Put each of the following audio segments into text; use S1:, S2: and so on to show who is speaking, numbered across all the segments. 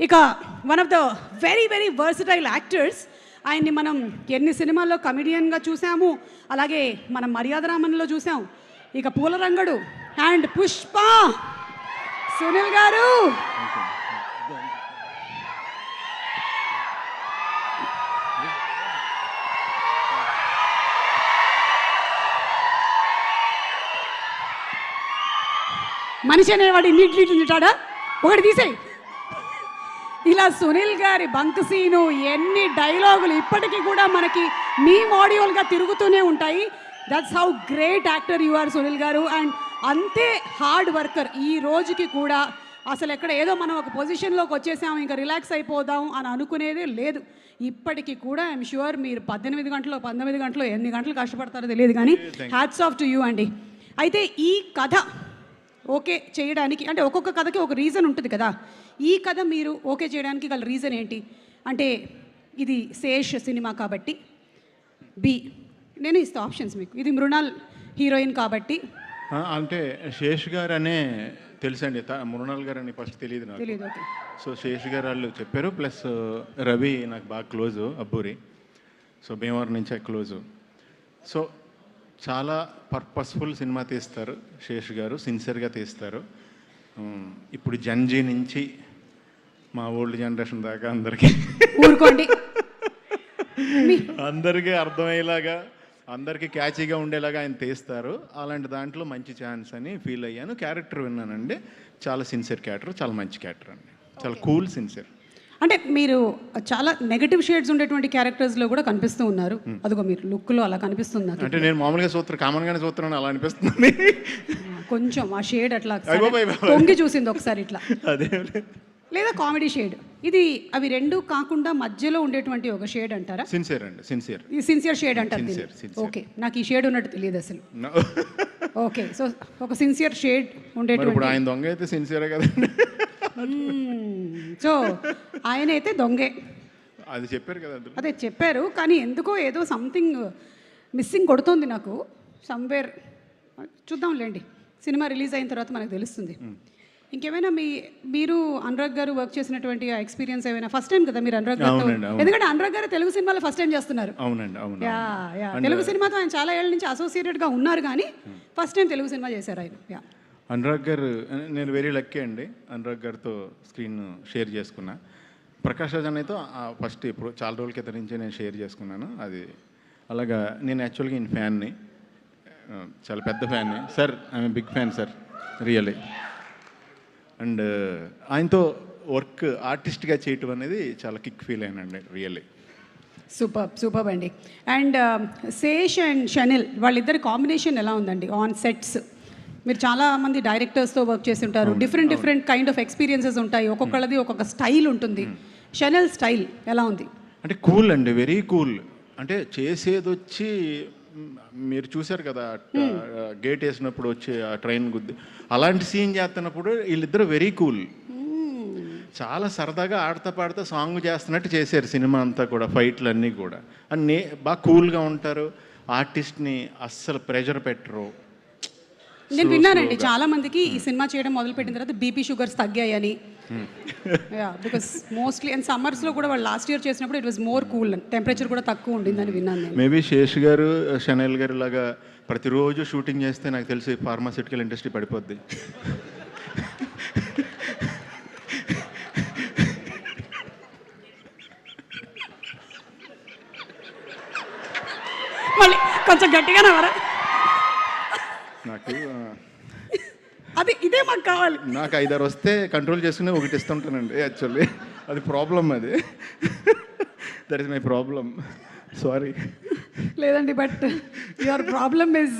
S1: ఇక one of the very very versatile actors. ఆయన్ని మనం ఎన్ని సినిమాల్లో కమెడియన్గా చూసాము, అలాగే మనం మర్యాదరామన్లో చూసాం. ఇక పూలరంగడు అండ్ పుష్ప సునీల్ గారు. మనిషి అనేవాడు ఇన్నిట్లు తింటాడా? ఒకటి తీసేయి. ఇలా సునీల్ గారి బంక్ సీను, ఎన్ని డైలాగులు ఇప్పటికీ కూడా మనకి మీ మాడ్యూల్గా తిరుగుతూనే ఉంటాయి. That's how great actor you are Sunil garu. And అంతే హార్డ్ వర్కర్. ఈ రోజుకి కూడా అసలు ఎక్కడ ఏదో మనం ఒక పొజిషన్లోకి వచ్చేసాము ఇంకా రిలాక్స్ అయిపోదాం అని అనుకునేదే లేదు. ఇప్పటికీ కూడా ఐఎమ్ షూర్ మీరు 18 గంటలు 19 గంటలు ఎన్ని గంటలు కష్టపడతారో తెలియదు, కానీ హ్యాట్స్ ఆఫ్ టు యూ అండి. అయితే ఈ కథ ఓకే చేయడానికి అంటే ఒక్కొక్క కథకి ఒక రీజన్ ఉంటుంది కదా. ఈ కథ మీరు ఓకే చేయడానికి గల రీజన్ ఏంటి? అంటే ఇది శేష్ సినిమా కాబట్టి, బి నేను ఇస్తా ఆప్షన్స్ మీకు, ఇది మృణాల్ హీరోయిన్ కాబట్టి.
S2: అంటే శేష్ గారు అనే తెలుసండి, మృణాల్ గారు అని ఫస్ట్ తెలియదు నాకు.
S1: తెలియదు, ఓకే.
S2: సో శేష్ గారు వాళ్ళు చెప్పారు, ప్లస్ రవి నాకు బాగా క్లోజు, అబ్బూరి. సో భీమవరం నుంచే క్లోజు. సో చాలా పర్పస్ఫుల్ సినిమా తీస్తారు శేష్ గారు, సిన్సియర్గా తీస్తారు. ఇప్పుడు జంజీ నుంచి మా ఓల్డ్ జనరేషన్ దాకా అందరికీ
S1: ఊరుకోండి,
S2: అందరికీ అర్థమయ్యేలాగా, అందరికీ క్యాచీగా ఉండేలాగా ఆయన తీస్తారు. అలాంటి దాంట్లో మంచి ఛాన్స్ అని ఫీల్ అయ్యాను. క్యారెక్టర్ విన్నానండి, చాలా సిన్సియర్ క్యారెక్టర్, చాలా మంచి క్యారెక్టర్ అండి, చాలా కూల్ సిన్సియర్.
S1: అంటే మీరు చాలా నెగటివ్ షేడ్స్ ఉండేటువంటి క్యారెక్టర్స్లో కూడా కనిపిస్తూ ఉన్నారు. అదిగో మీరు లుక్లో అలా కనిపిస్తుంది.
S2: అంటే నేను మామూలుగా కామన్గానే చూస్తున్నాను, అలా అనిపిస్తుంది.
S1: కొంచెం ఆ షేడ్ అట్లా తొంగి చూసింది ఒకసారి ఇట్లా,
S2: అదే
S1: లేదా కామెడీ షేడ్. ఇది అవి రెండు కాకుండా మధ్యలో ఉండేటువంటి ఒక షేడ్ అంటారా?
S2: సిన్సియర్ అండి, సిన్సియర్.
S1: ఈ సిన్సియర్ షేడ్ అంటారు. ఓకే, నాకు ఈ షేడ్ ఉన్నట్టు తెలియదు అసలు. ఓకే, సో ఒక సిన్సియర్ షేడ్ ఉండేటువంటి.
S2: ఇప్పుడు ఆయన దొంగ అయితే సిన్సియరే కదండి.
S1: సో ఆయన అయితే దొంగే,
S2: అది చెప్పారు కదా.
S1: అదే చెప్పారు, కానీ ఎందుకో ఏదో సంథింగ్ మిస్సింగ్ కొడుతుంది నాకు సమ్వేర్. చూద్దాంలేండి, సినిమా రిలీజ్ అయిన తర్వాత మనకు తెలుస్తుంది. ఇంకేమైనా మీరు అనురాగ్ గారు వర్క్ చేసినటువంటి ఎక్స్పీరియన్స్ ఏమైనా? ఫస్ట్ టైం కదా మీరు అనురాగ్ గారు, ఎందుకంటే అనురాగ్ గారు తెలుగు సినిమాలో ఫస్ట్ టైం చేస్తున్నారు.
S2: అవునండి, అవును.
S1: తెలుగు సినిమాతో ఆయన చాలా ఏళ్ళ నుంచి అసోసియేటెడ్గా ఉన్నారు, కానీ ఫస్ట్ టైం తెలుగు సినిమా చేశారు ఆయన.
S2: అనురాగ్ గారు, నేను వెరీ లక్కీ అండి, అనురాగ్ గారితో స్క్రీన్ షేర్ చేసుకున్నా. ప్రకాష్ రాజ్ అన్నయ్యతో ఫస్ట్ ఇప్పుడు చాలా రోజుల క్రితం నుంచే నేను షేర్ చేసుకున్నాను. అది అలాగా నేను యాక్చువల్గా ఈయన ఫ్యాన్ని, చాలా పెద్ద ఫ్యాన్ని sir. I'm big fan sir, really. And ఆయనతో వర్క్ ఆర్టిస్ట్గా చేయటం అనేది చాలా కిక్ ఫీల్ అయినండి, రియల్లీ.
S1: సూపర్ అండి. అండ్ శేష్ అండ్ షనిల్ వాళ్ళిద్దరి కాంబినేషన్ ఎలా ఉందండి ఆన్ సెట్స్? మీరు చాలా మంది డైరెక్టర్స్తో వర్క్ చేసి ఉంటారు, డిఫరెంట్ కైండ్ ఆఫ్ ఎక్స్పీరియన్సెస్ ఉంటాయి, ఒక్కొక్కళ్ళది ఒక్కొక్క స్టైల్ ఉంటుంది. షనిల్ స్టైల్ ఎలా ఉంది?
S2: అంటే కూల్ అండి, వెరీ కూల్. అంటే చేసేది వచ్చి మీరు చూశారు కదా, గేట్ వేసినప్పుడు వచ్చి ఆ ట్రైన్ గుద్ది అలాంటి సీన్ చేస్తున్నప్పుడు వీళ్ళిద్దరు వెరీ కూల్. చాలా సరదాగా ఆడతా పాడుతా సాంగ్ చేస్తున్నట్టు చేశారు సినిమా అంతా కూడా, ఫైట్లు అన్నీ కూడా. అన్నీ బాగా కూల్గా ఉంటారు. ఆర్టిస్ట్ని అస్సలు ప్రెషర్ పెట్టరు.
S1: నేను విన్నానండి చాలా మందికి ఈ సినిమా చేయడం మొదలుపెట్టిన తర్వాత బీపీ షుగర్స్ తగ్గాయని. బికాస్ మోస్ట్లీ అండ్ సమ్మర్స్లో కూడా వాళ్ళు లాస్ట్ ఇయర్ చేసినప్పుడు it was more cool, temperature కూడా తక్కువ ఉండిందని విన్నాను నేను.
S2: మేబీ శేష్ గారు, షనైల్ గారు లాగా ప్రతిరోజు షూటింగ్ చేస్తే నాకు తెలిసి ఫార్మాస్యూటికల్ ఇండస్ట్రీ పడిపోద్ది.
S1: మళ్ళీ కొంచెం గట్టిగా నవ్వరా?
S2: నాకు
S1: అది ఇదే మాకు కావాలి.
S2: నాకు 5-6 వస్తే కంట్రోల్ చేసుకునే ఒకటి ఇస్తుంటానండి యాక్చువల్లీ. అది ప్రాబ్లం, అది that is my problem. Sorry.
S1: లేదండి, but your problem is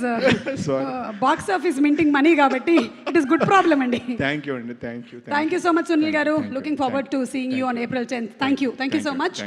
S1: box office minting money కాబట్టి ఇట్ ఈస్ గుడ్ ప్రాబ్లం అండి.
S2: థ్యాంక్ యూ అండి, thank you
S1: so much Sunil గారు. Looking forward to seeing you on April 10th. Thank you so much.